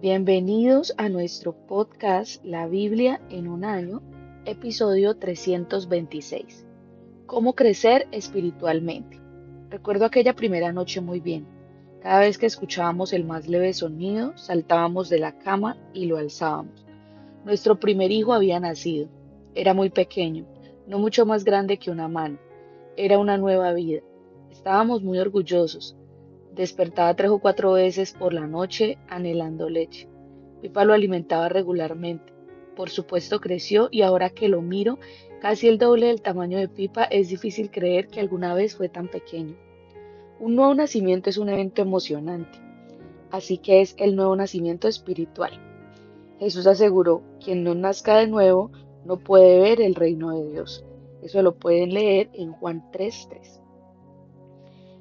Bienvenidos a nuestro podcast La Biblia en un año, episodio 326. ¿Cómo crecer espiritualmente? Recuerdo aquella primera noche muy bien. Cada vez que escuchábamos el más leve sonido, saltábamos de la cama y lo alzábamos. Nuestro primer hijo había nacido. Era muy pequeño, no mucho más grande que una mano. Era una nueva vida. Estábamos muy orgullosos. Despertaba 3 o 4 veces por la noche anhelando leche. Pipa lo alimentaba regularmente. Por supuesto creció y ahora que lo miro, casi el doble del tamaño de Pipa, es difícil creer que alguna vez fue tan pequeño. Un nuevo nacimiento es un evento emocionante, así que es el nuevo nacimiento espiritual. Jesús aseguró, quien no nazca de nuevo no puede ver el reino de Dios. Eso lo pueden leer en Juan 3:3.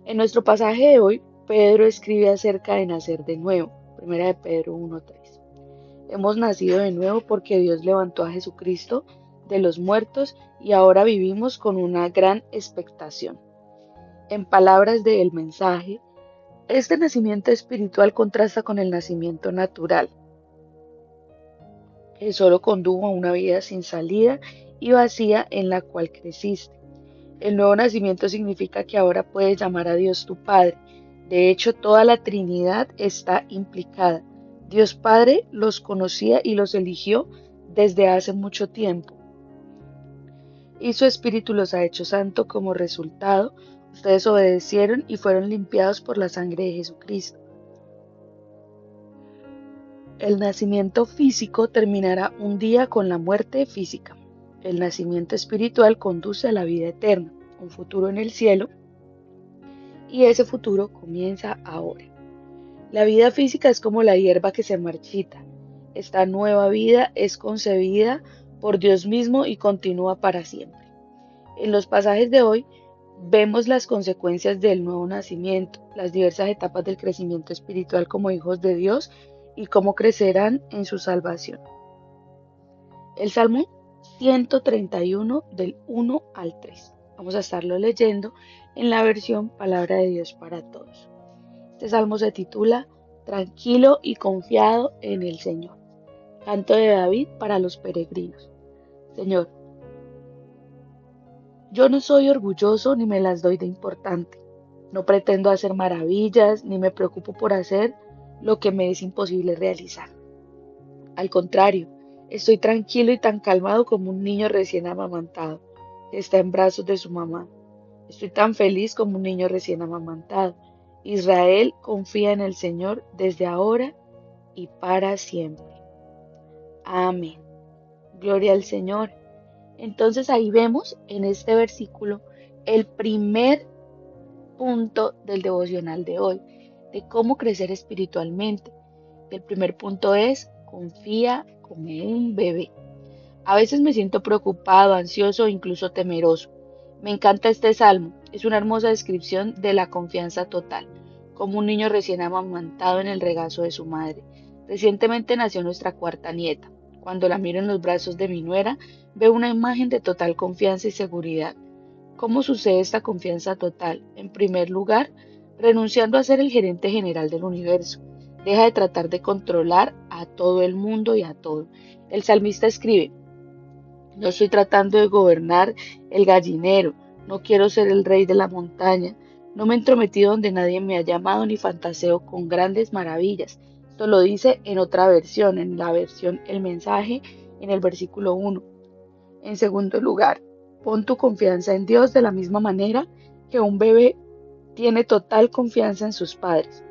En nuestro pasaje de hoy, Pedro escribe acerca de nacer de nuevo, primera de Pedro 1:3. Hemos nacido de nuevo porque Dios levantó a Jesucristo de los muertos y ahora vivimos con una gran expectación. En palabras del mensaje, este nacimiento espiritual contrasta con el nacimiento natural, que solo condujo a una vida sin salida y vacía en la cual creciste. El nuevo nacimiento significa que ahora puedes llamar a Dios tu Padre. De hecho, toda la Trinidad está implicada. Dios Padre los conocía y los eligió desde hace mucho tiempo. Y su Espíritu los ha hecho santo como resultado. Ustedes obedecieron y fueron limpiados por la sangre de Jesucristo. El nacimiento físico terminará un día con la muerte física. El nacimiento espiritual conduce a la vida eterna, un futuro en el cielo, y ese futuro comienza ahora. La vida física es como la hierba que se marchita. Esta nueva vida es concebida por Dios mismo y continúa para siempre. En los pasajes de hoy vemos las consecuencias del nuevo nacimiento, las diversas etapas del crecimiento espiritual como hijos de Dios y cómo crecerán en su salvación. El Salmo 131 del 1 al 3. Vamos a estarlo leyendo en la versión Palabra de Dios para Todos. Este salmo se titula Tranquilo y confiado en el Señor. Canto de David para los peregrinos. Señor, yo no soy orgulloso ni me las doy de importante. No pretendo hacer maravillas ni me preocupo por hacer lo que me es imposible realizar. Al contrario, estoy tranquilo y tan calmado como un niño recién amamantado, que está en brazos de su mamá. Estoy tan feliz como un niño recién amamantado. Israel confía en el Señor desde ahora y para siempre. Amén. Gloria al Señor. Entonces ahí vemos en este versículo el primer punto del devocional de hoy, de cómo crecer espiritualmente. El primer punto es confía como un bebé. A veces me siento preocupado, ansioso o incluso temeroso. Me encanta este salmo. Es una hermosa descripción de la confianza total, como un niño recién amamantado en el regazo de su madre. Recientemente nació nuestra cuarta nieta. Cuando la miro en los brazos de mi nuera, veo una imagen de total confianza y seguridad. ¿Cómo sucede esta confianza total? En primer lugar, renunciando a ser el gerente general del universo. Deja de tratar de controlar a todo el mundo y a todo. El salmista escribe, no estoy tratando de gobernar el gallinero, no quiero ser el rey de la montaña, no me he entrometido donde nadie me ha llamado ni fantaseo con grandes maravillas. Esto lo dice en otra versión, en la versión El Mensaje, en el versículo 1. En segundo lugar, pon tu confianza en Dios de la misma manera que un bebé tiene total confianza en sus padres.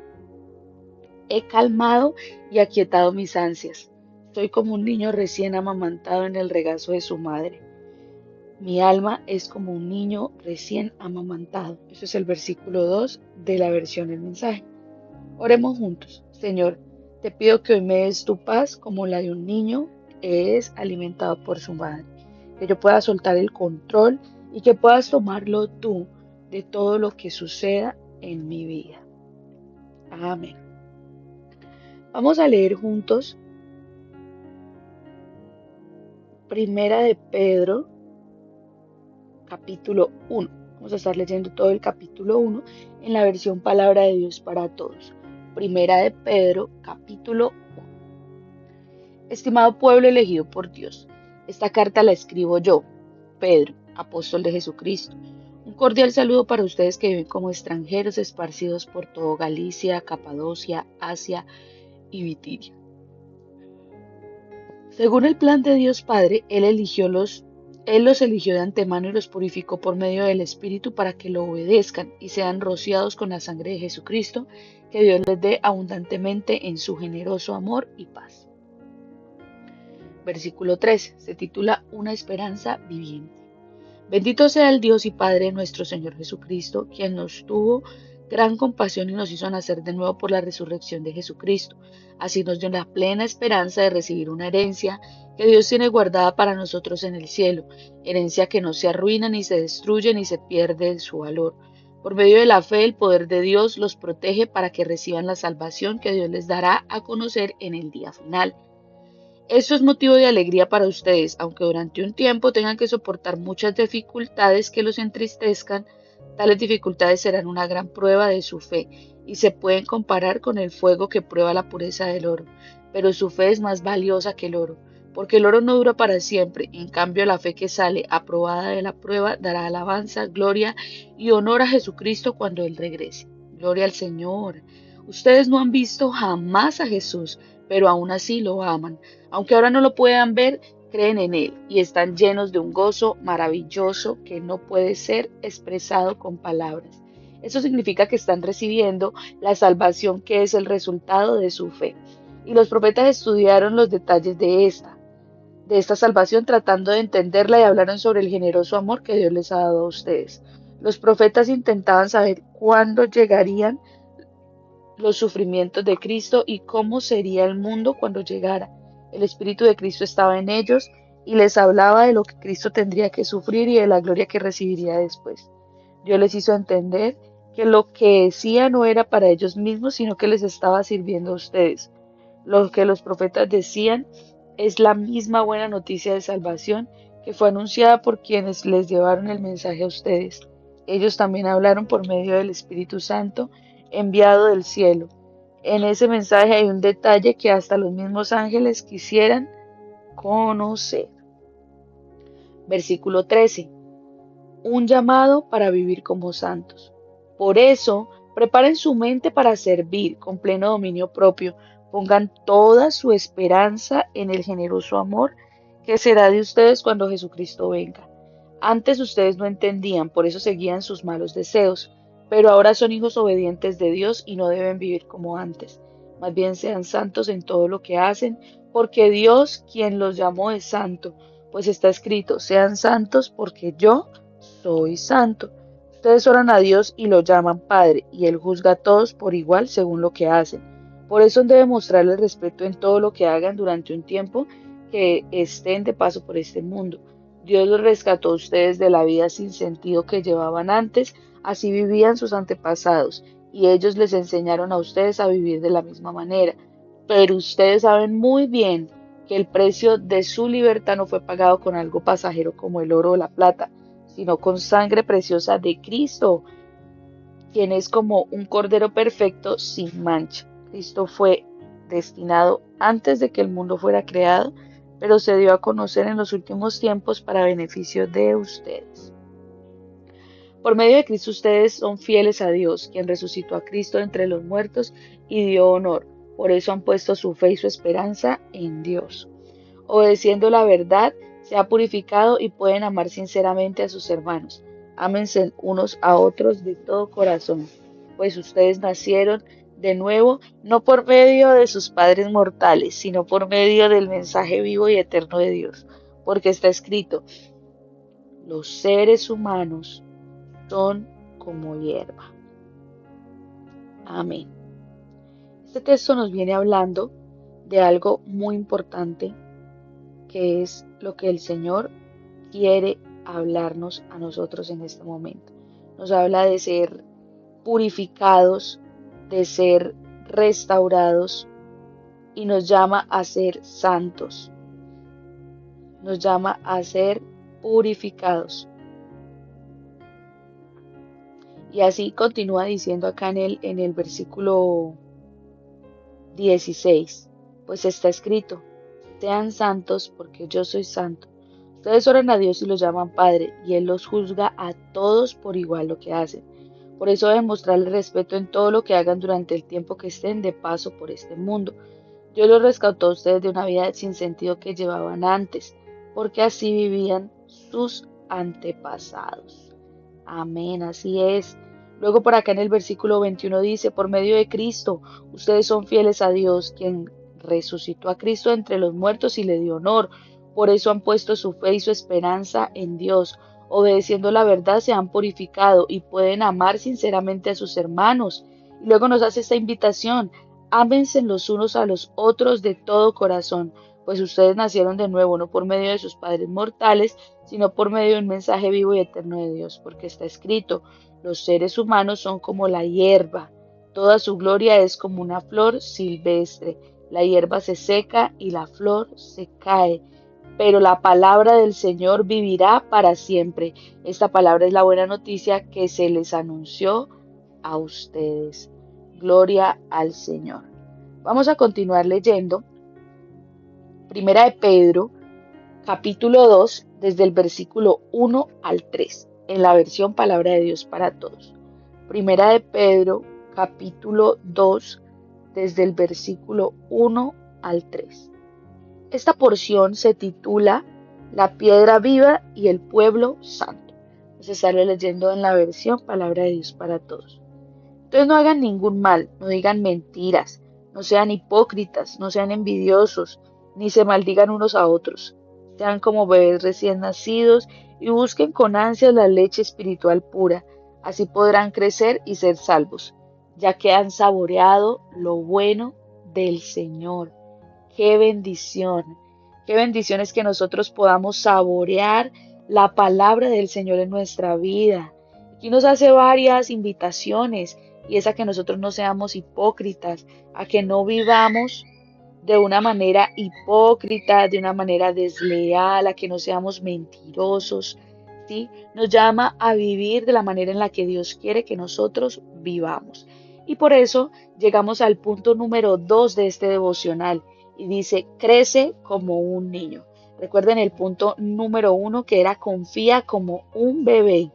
He calmado y aquietado mis ansias. Soy como un niño recién amamantado en el regazo de su madre. Mi alma es como un niño recién amamantado. Eso es el versículo 2 de la versión El Mensaje. Oremos juntos. Señor, te pido que hoy me des tu paz como la de un niño que es alimentado por su madre. Que yo pueda soltar el control y que puedas tomarlo tú de todo lo que suceda en mi vida. Amén. Vamos a leer juntos Primera de Pedro, capítulo 1. Vamos a estar leyendo todo el capítulo 1 en la versión Palabra de Dios para Todos. Primera de Pedro, capítulo 1. Estimado pueblo elegido por Dios, esta carta la escribo yo, Pedro, apóstol de Jesucristo. Un cordial saludo para ustedes que viven como extranjeros esparcidos por todo Galicia, Capadocia, Asia y Bitinia. Según el plan de Dios Padre, Él los eligió de antemano y los purificó por medio del Espíritu para que lo obedezcan y sean rociados con la sangre de Jesucristo, que Dios les dé abundantemente en su generoso amor y paz. Versículo 13. Se titula Una esperanza viviente. Bendito sea el Dios y Padre de nuestro Señor Jesucristo, quien nos tuvo gran compasión y nos hizo nacer de nuevo por la resurrección de Jesucristo. Así nos dio la plena esperanza de recibir una herencia que Dios tiene guardada para nosotros en el cielo, herencia que no se arruina ni se destruye ni se pierde en su valor. Por medio de la fe, el poder de Dios los protege para que reciban la salvación que Dios les dará a conocer en el día final. Esto es motivo de alegría para ustedes, aunque durante un tiempo tengan que soportar muchas dificultades que los entristezcan. Tales dificultades serán una gran prueba de su fe y se pueden comparar con el fuego que prueba la pureza del oro. Pero su fe es más valiosa que el oro, porque el oro no dura para siempre. En cambio, la fe que sale aprobada de la prueba dará alabanza, gloria y honor a Jesucristo cuando Él regrese. Gloria al Señor. Ustedes no han visto jamás a Jesús, pero aún así lo aman. Aunque ahora no lo puedan ver, creen en Él y están llenos de un gozo maravilloso que no puede ser expresado con palabras. Eso significa que están recibiendo la salvación que es el resultado de su fe. Y los profetas estudiaron los detalles de esta salvación tratando de entenderla y hablaron sobre el generoso amor que Dios les ha dado a ustedes. Los profetas intentaban saber cuándo llegarían los sufrimientos de Cristo y cómo sería el mundo cuando llegara. El Espíritu de Cristo estaba en ellos y les hablaba de lo que Cristo tendría que sufrir y de la gloria que recibiría después. Dios les hizo entender que lo que decía no era para ellos mismos, sino que les estaba sirviendo a ustedes. Lo que los profetas decían es la misma buena noticia de salvación que fue anunciada por quienes les llevaron el mensaje a ustedes. Ellos también hablaron por medio del Espíritu Santo enviado del cielo. En ese mensaje hay un detalle que hasta los mismos ángeles quisieran conocer. Versículo 13. Un llamado para vivir como santos. Por eso, preparen su mente para servir con pleno dominio propio. Pongan toda su esperanza en el generoso amor que será de ustedes cuando Jesucristo venga. Antes ustedes no entendían, por eso seguían sus malos deseos, pero ahora son hijos obedientes de Dios y no deben vivir como antes. Más bien sean santos en todo lo que hacen, porque Dios, quien los llamó, es santo, pues está escrito, sean santos porque yo soy santo. Ustedes oran a Dios y lo llaman Padre, y Él juzga a todos por igual según lo que hacen. Por eso han de mostrarle respeto en todo lo que hagan durante un tiempo que estén de paso por este mundo. Dios los rescató a ustedes de la vida sin sentido que llevaban antes, así vivían sus antepasados, y ellos les enseñaron a ustedes a vivir de la misma manera. Pero ustedes saben muy bien que el precio de su libertad no fue pagado con algo pasajero como el oro o la plata, sino con sangre preciosa de Cristo, quien es como un cordero perfecto sin mancha. Cristo fue destinado antes de que el mundo fuera creado, pero se dio a conocer en los últimos tiempos para beneficio de ustedes. Por medio de Cristo ustedes son fieles a Dios, quien resucitó a Cristo entre los muertos y dio honor. Por eso han puesto su fe y su esperanza en Dios. Obedeciendo la verdad, se ha purificado y pueden amar sinceramente a sus hermanos. Ámense unos a otros de todo corazón, pues ustedes nacieron de nuevo, no por medio de sus padres mortales, sino por medio del mensaje vivo y eterno de Dios. Porque está escrito, los seres humanos son como hierba. Amén. Este texto nos viene hablando de algo muy importante, que es lo que el Señor quiere hablarnos a nosotros en este momento. Nos habla de ser purificados, de ser restaurados y nos llama a ser santos. Nos llama a ser purificados. Y así continúa diciendo acá en el versículo 16, pues está escrito, Sean santos porque yo soy santo. Ustedes oran a Dios y lo llaman Padre, y Él los juzga a todos por igual lo que hacen. Por eso deben mostrarle respeto en todo lo que hagan durante el tiempo que estén de paso por este mundo. Dios los rescató a ustedes de una vida sin sentido que llevaban antes, porque así vivían sus antepasados. Amén, así es. Luego por acá en el versículo 21 dice, por medio de Cristo, ustedes son fieles a Dios, quien resucitó a Cristo entre los muertos y le dio honor. Por eso han puesto su fe y su esperanza en Dios. Obedeciendo la verdad se han purificado y pueden amar sinceramente a sus hermanos. Y luego nos hace esta invitación, ámense los unos a los otros de todo corazón, pues ustedes nacieron de nuevo, no por medio de sus padres mortales, sino por medio de un mensaje vivo y eterno de Dios, porque está escrito, los seres humanos son como la hierba, toda su gloria es como una flor silvestre, la hierba se seca y la flor se cae, pero la palabra del Señor vivirá para siempre. Esta palabra es la buena noticia que se les anunció a ustedes. Gloria al Señor. Vamos a continuar leyendo Primera de Pedro, capítulo 2, desde el versículo 1 al 3, en la versión Palabra de Dios para Todos. Primera de Pedro, capítulo 2, desde el versículo 1 al 3. Esta porción se titula La piedra viva y el pueblo santo. Vamos a estarlo leyendo en la versión Palabra de Dios para Todos. Entonces no hagan ningún mal, no digan mentiras, no sean hipócritas, no sean envidiosos, ni se maldigan unos a otros. Sean como bebés recién nacidos y busquen con ansias la leche espiritual pura. Así podrán crecer y ser salvos, ya que han saboreado lo bueno del Señor. ¡Qué bendición! ¡Qué bendición es que nosotros podamos saborear la palabra del Señor en nuestra vida! Aquí nos hace varias invitaciones y es a que nosotros no seamos hipócritas, a que no vivamos de una manera hipócrita, de una manera desleal, a que no seamos mentirosos, ¿sí? Nos llama a vivir de la manera en la que Dios quiere que nosotros vivamos. Y por eso llegamos al punto número 2 de este devocional y dice, crece como un niño. Recuerden el punto número 1 que era confía como un bebé,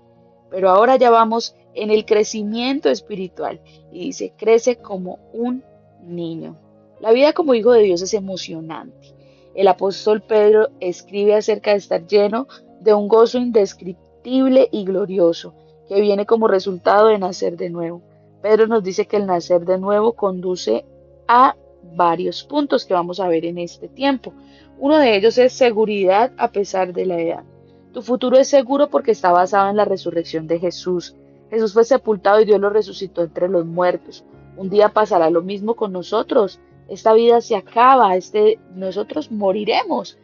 pero ahora ya vamos en el crecimiento espiritual y dice, crece como un niño. La vida como hijo de Dios es emocionante. El apóstol Pedro escribe acerca de estar lleno de un gozo indescriptible y glorioso que viene como resultado de nacer de nuevo. Pedro nos dice que el nacer de nuevo conduce a varios puntos que vamos a ver en este tiempo. Uno de ellos es seguridad a pesar de la edad. Tu futuro es seguro porque está basado en la resurrección de Jesús. Jesús fue sepultado y Dios lo resucitó entre los muertos. Un día pasará lo mismo con nosotros. Esta vida se acaba, nosotros moriremos,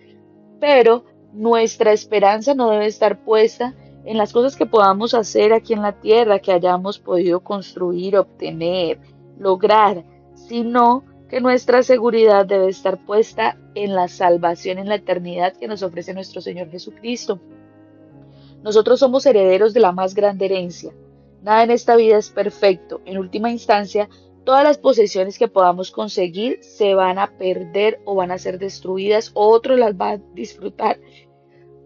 pero nuestra esperanza no debe estar puesta en las cosas que podamos hacer aquí en la tierra, que hayamos podido construir, obtener, lograr, sino que nuestra seguridad debe estar puesta en la salvación, en la eternidad que nos ofrece nuestro Señor Jesucristo. Nosotros somos herederos de la más grande herencia. Nada en esta vida es perfecto. En última instancia, todas las posesiones que podamos conseguir se van a perder o van a ser destruidas o otro las va a disfrutar.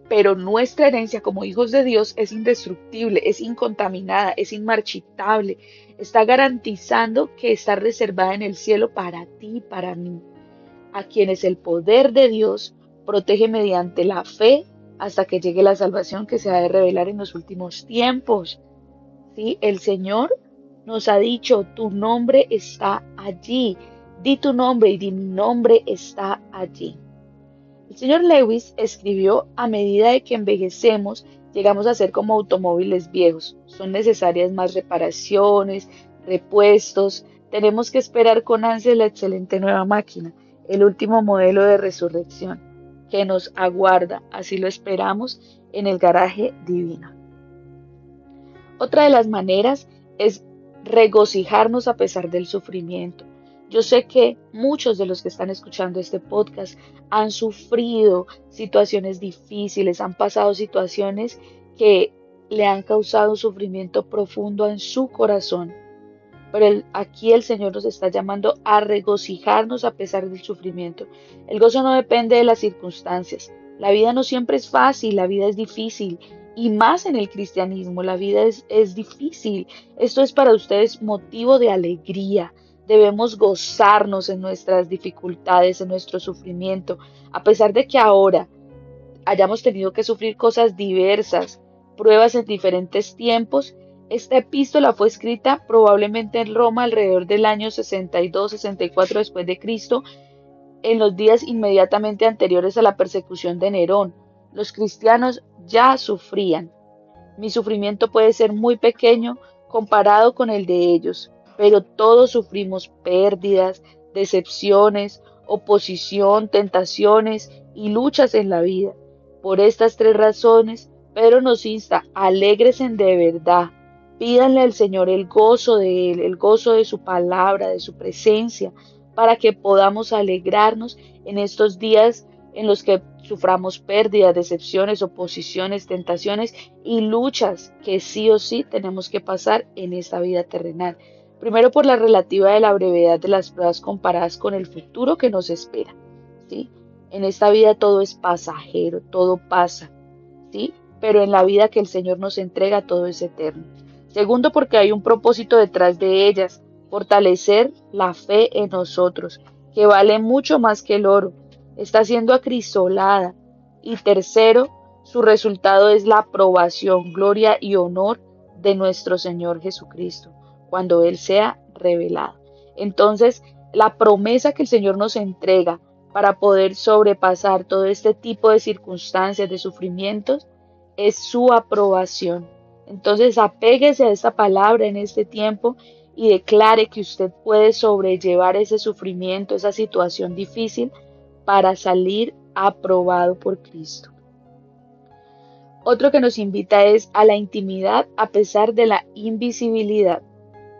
Pero nuestra herencia como hijos de Dios es indestructible, es incontaminada, es inmarchitable. Está garantizando que está reservada en el cielo para ti y para mí, a quienes el poder de Dios protege mediante la fe hasta que llegue la salvación que se ha de revelar en los últimos tiempos. ¿Sí? El Señor nos ha dicho, tu nombre está allí. Di tu nombre y di mi nombre está allí. El señor Lewis escribió, a medida de que envejecemos, llegamos a ser como automóviles viejos. Son necesarias más reparaciones, repuestos. Tenemos que esperar con ansia la excelente nueva máquina, el último modelo de resurrección que nos aguarda. Así lo esperamos en el garaje divino. Otra de las maneras es regocijarnos a pesar del sufrimiento. Yo sé que muchos de los que están escuchando este podcast han sufrido situaciones difíciles, han pasado situaciones que le han causado sufrimiento profundo en su corazón. pero aquí el Señor nos está llamando a regocijarnos a pesar del sufrimiento. El gozo no depende de las circunstancias. La vida no siempre es fácil, la vida es difícil. Y más en el cristianismo, la vida es difícil. Esto es para ustedes motivo de alegría. Debemos gozarnos en nuestras dificultades, en nuestro sufrimiento, a pesar de que ahora hayamos tenido que sufrir cosas diversas, pruebas en diferentes tiempos. Esta epístola fue escrita probablemente en Roma alrededor del año 62-64 después de Cristo, en los días inmediatamente anteriores a la persecución de Nerón. Los cristianos ya sufrían. Mi sufrimiento puede ser muy pequeño comparado con el de ellos, pero todos sufrimos pérdidas, decepciones, oposición, tentaciones y luchas en la vida. Por estas tres razones, Pedro nos insta, alégrese de verdad, pídanle al Señor el gozo de Él, el gozo de su palabra, de su presencia, para que podamos alegrarnos en estos días en los que suframos pérdidas, decepciones, oposiciones, tentaciones y luchas que sí o sí tenemos que pasar en esta vida terrenal. Primero por la relativa de la brevedad de las pruebas comparadas con el futuro que nos espera, ¿sí? En esta vida todo es pasajero, todo pasa, ¿sí? Pero en la vida que el Señor nos entrega todo es eterno. Segundo, porque hay un propósito detrás de ellas, fortalecer la fe en nosotros, que vale mucho más que el oro, está siendo acrisolada. Y tercero, su resultado es la aprobación, gloria y honor de nuestro Señor Jesucristo, cuando Él sea revelado. Entonces, la promesa que el Señor nos entrega para poder sobrepasar todo este tipo de circunstancias, de sufrimientos, es su aprobación. Entonces, apéguese a esta palabra en este tiempo y declare que usted puede sobrellevar ese sufrimiento, esa situación difícil, para salir aprobado por Cristo. Otro que nos invita es a la intimidad a pesar de la invisibilidad.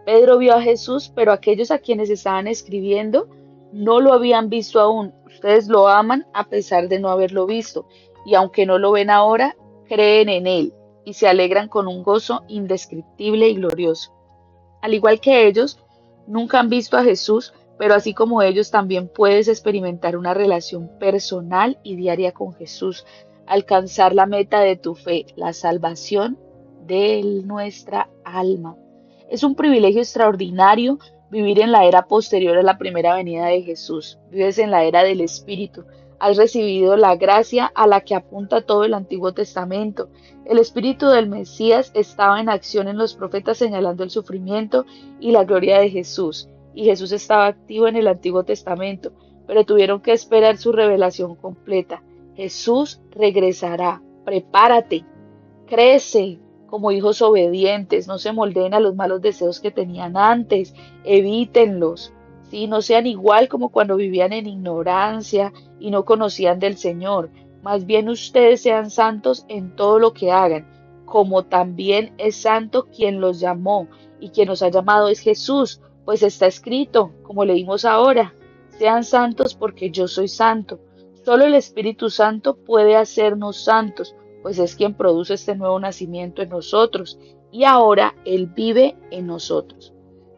Pedro vio a Jesús, pero aquellos a quienes estaban escribiendo no lo habían visto aún. Ustedes lo aman a pesar de no haberlo visto, y aunque no lo ven ahora, creen en Él y se alegran con un gozo indescriptible y glorioso. Al igual que ellos, nunca han visto a Jesús, pero así como ellos también puedes experimentar una relación personal y diaria con Jesús, alcanzar la meta de tu fe, la salvación de nuestra alma. Es un privilegio extraordinario vivir en la era posterior a la primera venida de Jesús. Vives en la era del Espíritu. Has recibido la gracia a la que apunta todo el Antiguo Testamento. El Espíritu del Mesías estaba en acción en los profetas señalando el sufrimiento y la gloria de Jesús. Y Jesús estaba activo en el Antiguo Testamento, pero tuvieron que esperar su revelación completa. Jesús regresará. Prepárate. Crece como hijos obedientes, no se moldeen a los malos deseos que tenían antes, evítenlos, ¿sí? No sean igual como cuando vivían en ignorancia y no conocían del Señor. Más bien ustedes sean santos en todo lo que hagan, como también es santo quien los llamó, y quien nos ha llamado es Jesús, pues está escrito, como leímos ahora, sean santos porque yo soy santo. Solo el Espíritu Santo puede hacernos santos, pues es quien produce este nuevo nacimiento en nosotros, y ahora Él vive en nosotros.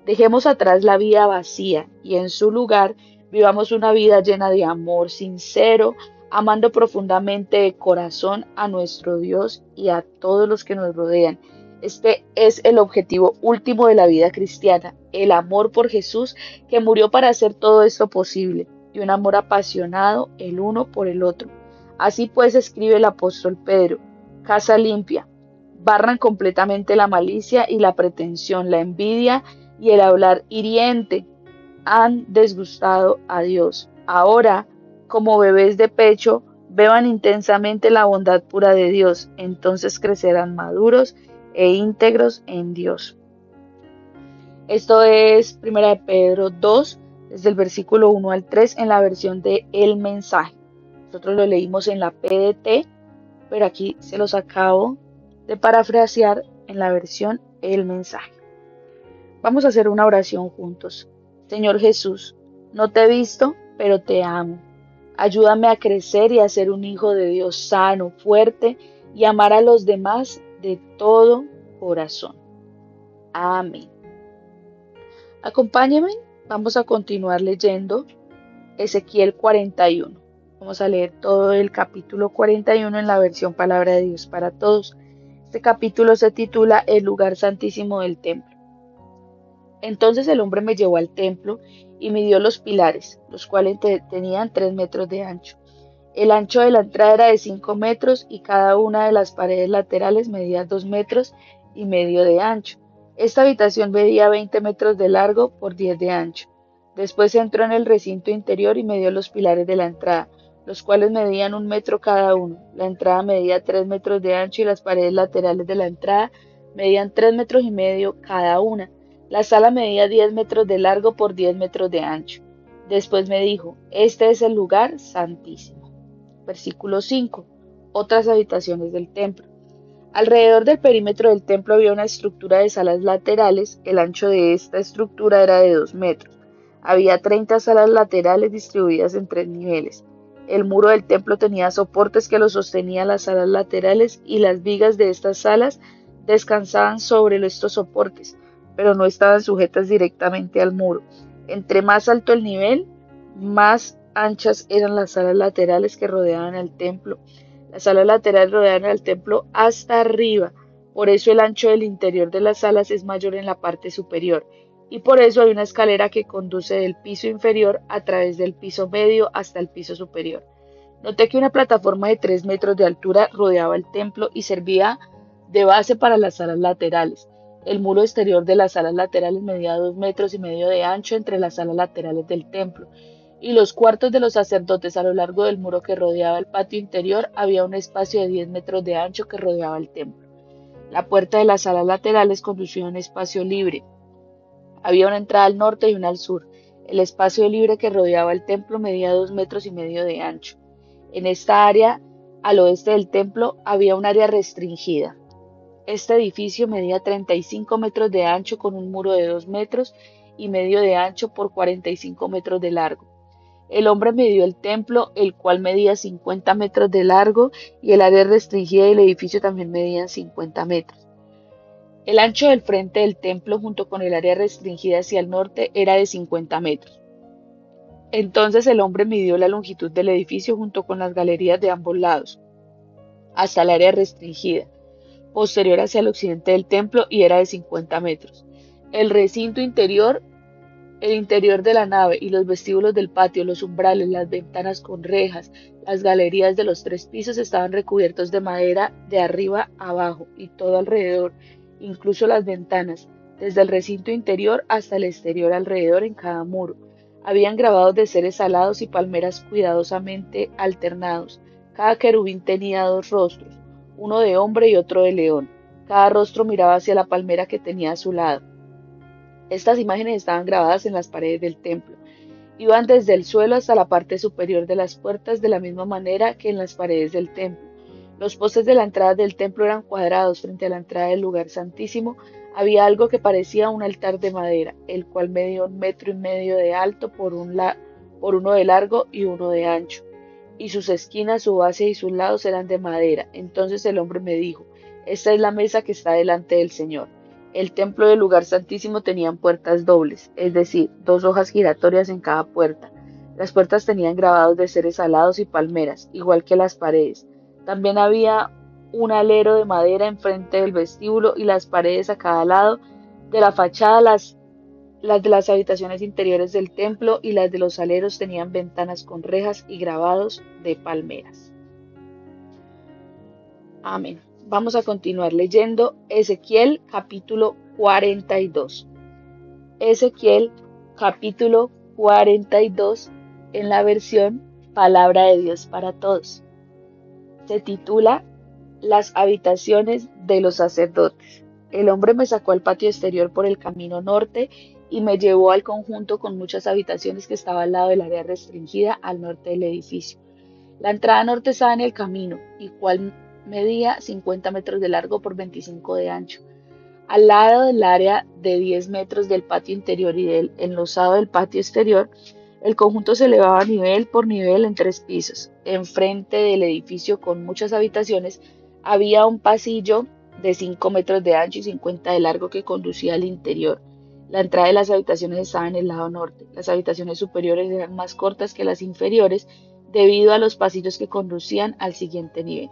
Dejemos atrás la vida vacía y en su lugar vivamos una vida llena de amor sincero, amando profundamente de corazón a nuestro Dios y a todos los que nos rodean. Este es el objetivo último de la vida cristiana, el amor por Jesús que murió para hacer todo esto posible, y un amor apasionado el uno por el otro. Así pues escribe el apóstol Pedro, casa limpia, barran completamente la malicia y la pretensión, la envidia y el hablar hiriente. Han desgustado a Dios. Ahora, como bebés de pecho, beban intensamente la bondad pura de Dios, entonces crecerán maduros e íntegros en Dios. Esto es 1 de Pedro 2, desde el versículo 1 al 3 en la versión de El Mensaje. Nosotros lo leímos en la PDT, pero aquí se los acabo de parafrasear en la versión El Mensaje. Vamos a hacer una oración juntos. Señor Jesús, no te he visto, pero te amo. Ayúdame a crecer y a ser un hijo de Dios sano, fuerte y amar a los demás de todo corazón. Amén. Acompáñenme, vamos a continuar leyendo Ezequiel 41. Vamos a leer todo el capítulo 41 en la versión Palabra de Dios para Todos. Este capítulo se titula El lugar santísimo del templo. Entonces el hombre me llevó al templo y midió los pilares, los cuales tenían 3 metros de ancho. El ancho de la entrada era de 5 metros y cada una de las paredes laterales medía 2 metros y medio de ancho. Esta habitación medía 20 metros de largo por 10 de ancho. Después entró en el recinto interior y midió los pilares de la entrada, los cuales medían 1 metro cada uno. La entrada medía 3 metros de ancho y las paredes laterales de la entrada medían 3 metros y medio cada una. La sala medía 10 metros de largo por 10 metros de ancho. Después me dijo, este es el lugar santísimo. Versículo 5. Otras habitaciones del templo. Alrededor del perímetro del templo había una estructura de salas laterales. El ancho de esta estructura era de 2 metros. Había 30 salas laterales distribuidas en 3 niveles. El muro del templo tenía soportes que lo sostenían las salas laterales y las vigas de estas salas descansaban sobre estos soportes, pero no estaban sujetas directamente al muro. Entre más alto el nivel, más anchas eran las salas laterales que rodeaban el templo. Las salas laterales rodeaban el templo hasta arriba, por eso el ancho del interior de las salas es mayor en la parte superior, y por eso hay una escalera que conduce del piso inferior a través del piso medio hasta el piso superior. Noté que una plataforma de 3 metros de altura rodeaba el templo y servía de base para las salas laterales. El muro exterior de las salas laterales medía 2 metros y medio de ancho entre las salas laterales del templo, y los cuartos de los sacerdotes. A lo largo del muro que rodeaba el patio interior había un espacio de 10 metros de ancho que rodeaba el templo. La puerta de las salas laterales conducía a un espacio libre. Había una entrada al norte y una al sur. El espacio libre que rodeaba el templo medía 2 metros y medio de ancho. En esta área, al oeste del templo, había un área restringida. Este edificio medía 35 metros de ancho con un muro de 2 metros y medio de ancho por 45 metros de largo. El hombre midió el templo, el cual medía 50 metros de largo, y el área restringida del edificio también medía 50 metros. El ancho del frente del templo junto con el área restringida hacia el norte era de 50 metros. Entonces el hombre midió la longitud del edificio junto con las galerías de ambos lados, hasta el área restringida, posterior hacia el occidente del templo, y era de 50 metros. El recinto interior, el interior de la nave y los vestíbulos del patio, los umbrales, las ventanas con rejas, las galerías de los 3 pisos estaban recubiertos de madera de arriba a abajo y todo alrededor, incluso las ventanas, desde el recinto interior hasta el exterior alrededor en cada muro. Habían grabados de seres alados y palmeras cuidadosamente alternados. Cada querubín tenía 2 rostros, uno de hombre y otro de león. Cada rostro miraba hacia la palmera que tenía a su lado. Estas imágenes estaban grabadas en las paredes del templo. Iban desde el suelo hasta la parte superior de las puertas de la misma manera que en las paredes del templo. Los postes de la entrada del templo eran cuadrados. Frente a la entrada del lugar santísimo había algo que parecía un altar de madera, el cual medía 1 metro y medio de alto por uno de largo y uno de ancho, y sus esquinas, su base y sus lados eran de madera. Entonces el hombre me dijo, esta es la mesa que está delante del Señor. El templo del lugar santísimo tenían puertas dobles, es decir, 2 hojas giratorias en cada puerta. Las puertas tenían grabados de seres alados y palmeras, igual que las paredes. También había un alero de madera enfrente del vestíbulo y las paredes a cada lado de la fachada. Las de las habitaciones interiores del templo y las de los aleros tenían ventanas con rejas y grabados de palmeras. Amén. Vamos a continuar leyendo Ezequiel capítulo 42. Ezequiel capítulo 42 en la versión Palabra de Dios para Todos. Se titula Las habitaciones de los sacerdotes. El hombre me sacó al patio exterior por el camino norte y me llevó al conjunto con muchas habitaciones que estaba al lado del área restringida al norte del edificio. La entrada norte estaba en el camino, y cual medía 50 metros de largo por 25 de ancho. Al lado del área de 10 metros del patio interior y del enlosado del patio exterior, el conjunto se elevaba nivel por nivel en 3 pisos. Enfrente del edificio con muchas habitaciones había un pasillo de 5 metros de ancho y 50 de largo que conducía al interior. La entrada de las habitaciones estaba en el lado norte. Las habitaciones superiores eran más cortas que las inferiores debido a los pasillos que conducían al siguiente nivel.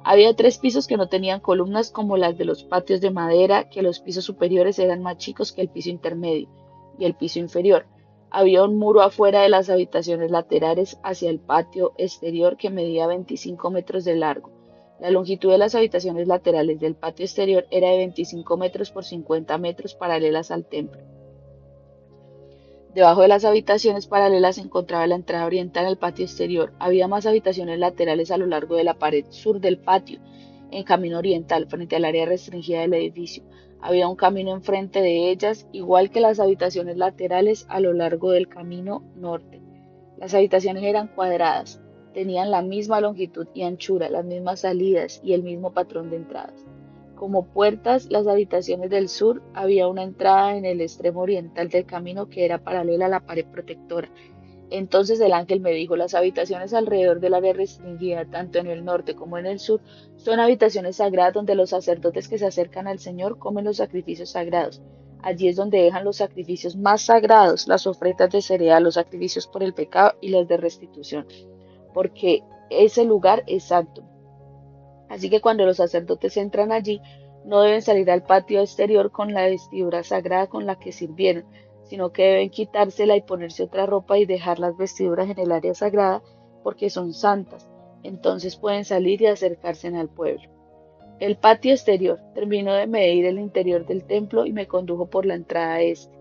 Había 3 pisos que no tenían columnas como las de los patios de madera, que los pisos superiores eran más chicos que el piso intermedio y el piso inferior. Había un muro afuera de las habitaciones laterales hacia el patio exterior que medía 25 metros de largo. La longitud de las habitaciones laterales del patio exterior era de 25 metros por 50 metros paralelas al templo. Debajo de las habitaciones paralelas se encontraba la entrada oriental al patio exterior. Había más habitaciones laterales a lo largo de la pared sur del patio, en camino oriental, frente al área restringida del edificio. Había un camino enfrente de ellas, igual que las habitaciones laterales a lo largo del camino norte. Las habitaciones eran cuadradas, tenían la misma longitud y anchura, las mismas salidas y el mismo patrón de entradas. Como puertas, las habitaciones del sur había una entrada en el extremo oriental del camino que era paralela a la pared protectora. Entonces el ángel me dijo, las habitaciones alrededor del área restringida, tanto en el norte como en el sur, son habitaciones sagradas donde los sacerdotes que se acercan al Señor comen los sacrificios sagrados. Allí es donde dejan los sacrificios más sagrados, las ofrendas de cereal, los sacrificios por el pecado y los de restitución, porque ese lugar es santo. Así que cuando los sacerdotes entran allí, no deben salir al patio exterior con la vestidura sagrada con la que sirvieron, sino que deben quitársela y ponerse otra ropa y dejar las vestiduras en el área sagrada porque son santas. Entonces pueden salir y acercarse al pueblo. El patio exterior terminó de medir el interior del templo y me condujo por la entrada este.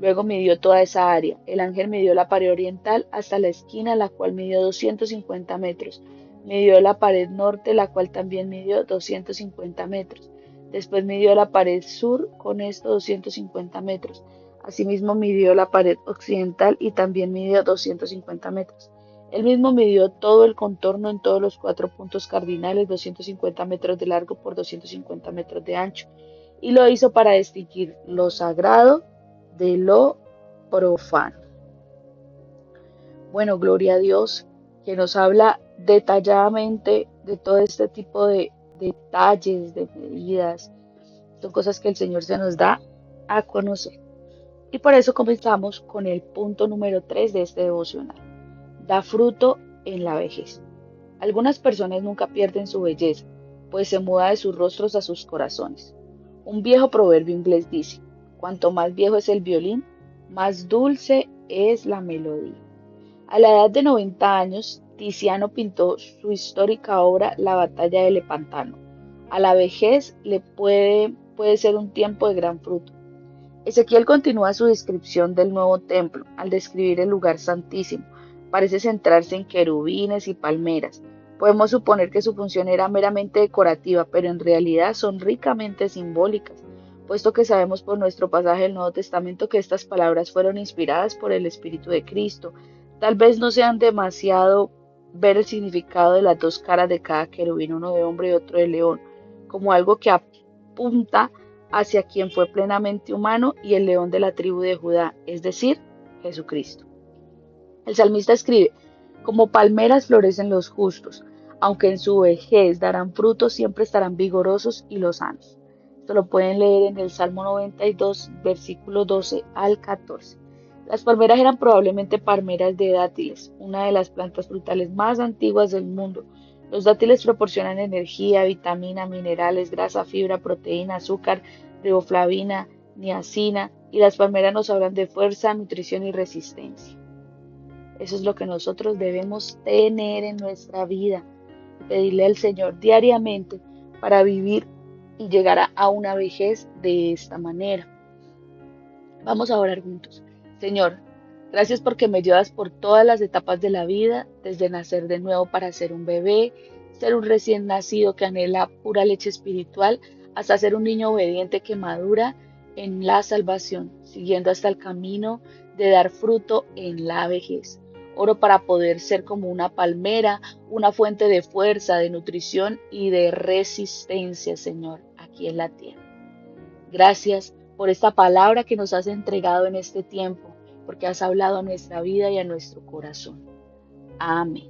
Luego midió toda esa área. El ángel midió la pared oriental hasta la esquina, la cual midió 250 metros. Midió la pared norte, la cual también midió 250 metros. Después midió la pared sur, con esto 250 metros. Asimismo midió la pared occidental y también midió 250 metros. Él mismo midió todo el contorno en todos los 4 puntos cardinales, 250 metros de largo por 250 metros de ancho. Y lo hizo para distinguir lo sagrado de lo profano. Bueno, gloria a Dios que nos habla detalladamente de todo este tipo de detalles, de medidas. Son cosas que el Señor se nos da a conocer. Y por eso comenzamos con el punto número 3 de este devocional. Da fruto en la vejez. Algunas personas nunca pierden su belleza, pues se muda de sus rostros a sus corazones. Un viejo proverbio inglés dice, cuanto más viejo es el violín, más dulce es la melodía. A la edad de 90 años, Tiziano pintó su histórica obra La batalla de Lepantano. A la vejez le puede ser un tiempo de gran fruto. Ezequiel continúa su descripción del nuevo templo al describir el lugar santísimo. Parece centrarse en querubines y palmeras. Podemos suponer que su función era meramente decorativa, pero en realidad son ricamente simbólicas, puesto que sabemos por nuestro pasaje del Nuevo Testamento que estas palabras fueron inspiradas por el Espíritu de Cristo. Tal vez no sean demasiado ver el significado de las 2 caras de cada querubín, uno de hombre y otro de león, como algo que apunta hacia quien fue plenamente humano y el león de la tribu de Judá, es decir, Jesucristo. El salmista escribe, como palmeras florecen los justos, aunque en su vejez darán frutos, siempre estarán vigorosos y lozanos. Esto lo pueden leer en el Salmo 92, versículo 12 al 14. Las palmeras eran probablemente palmeras de dátiles, una de las plantas frutales más antiguas del mundo. Los dátiles proporcionan energía, vitamina, minerales, grasa, fibra, proteína, azúcar, riboflavina, niacina, y las palmeras nos hablan de fuerza, nutrición y resistencia. Eso es lo que nosotros debemos tener en nuestra vida, pedirle al Señor diariamente para vivir y llegar a una vejez de esta manera. Vamos a orar juntos. Señor, gracias porque me llevas por todas las etapas de la vida, desde nacer de nuevo para ser un bebé, ser un recién nacido que anhela pura leche espiritual, hasta ser un niño obediente que madura en la salvación, siguiendo hasta el camino de dar fruto en la vejez. Oro para poder ser como una palmera, una fuente de fuerza, de nutrición y de resistencia, Señor, aquí en la tierra. Gracias por esta palabra que nos has entregado en este tiempo, porque has hablado a nuestra vida y a nuestro corazón. Amén.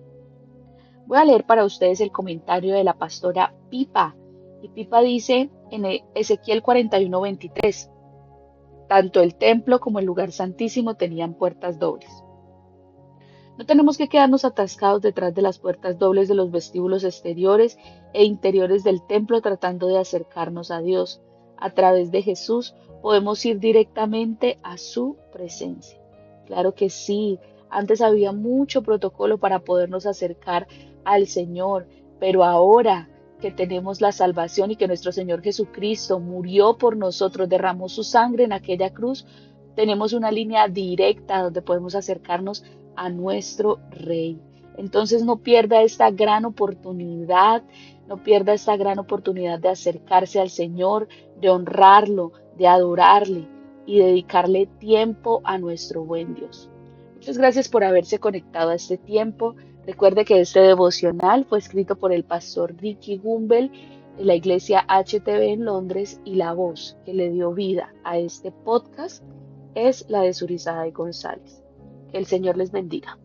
Voy a leer para ustedes el comentario de la pastora Pipa. Y Pipa dice en Ezequiel 41:23, Tanto el templo como el lugar santísimo tenían puertas dobles. No tenemos que quedarnos atascados detrás de las puertas dobles de los vestíbulos exteriores e interiores del templo tratando de acercarnos a Dios. A través de Jesús podemos ir directamente a su presencia. Claro que sí, antes había mucho protocolo para podernos acercar al Señor, pero ahora que tenemos la salvación y que nuestro Señor Jesucristo murió por nosotros, derramó su sangre en aquella cruz, tenemos una línea directa donde podemos acercarnos a nuestro Rey. Entonces no pierda esta gran oportunidad, no pierda esta gran oportunidad de acercarse al Señor, de honrarlo, de adorarle y dedicarle tiempo a nuestro buen Dios. Muchas gracias por haberse conectado a este tiempo. Recuerde que este devocional fue escrito por el pastor Ricky Gumbel de la iglesia HTB en Londres y la voz que le dio vida a este podcast es la de Surizada y González. Que el Señor les bendiga.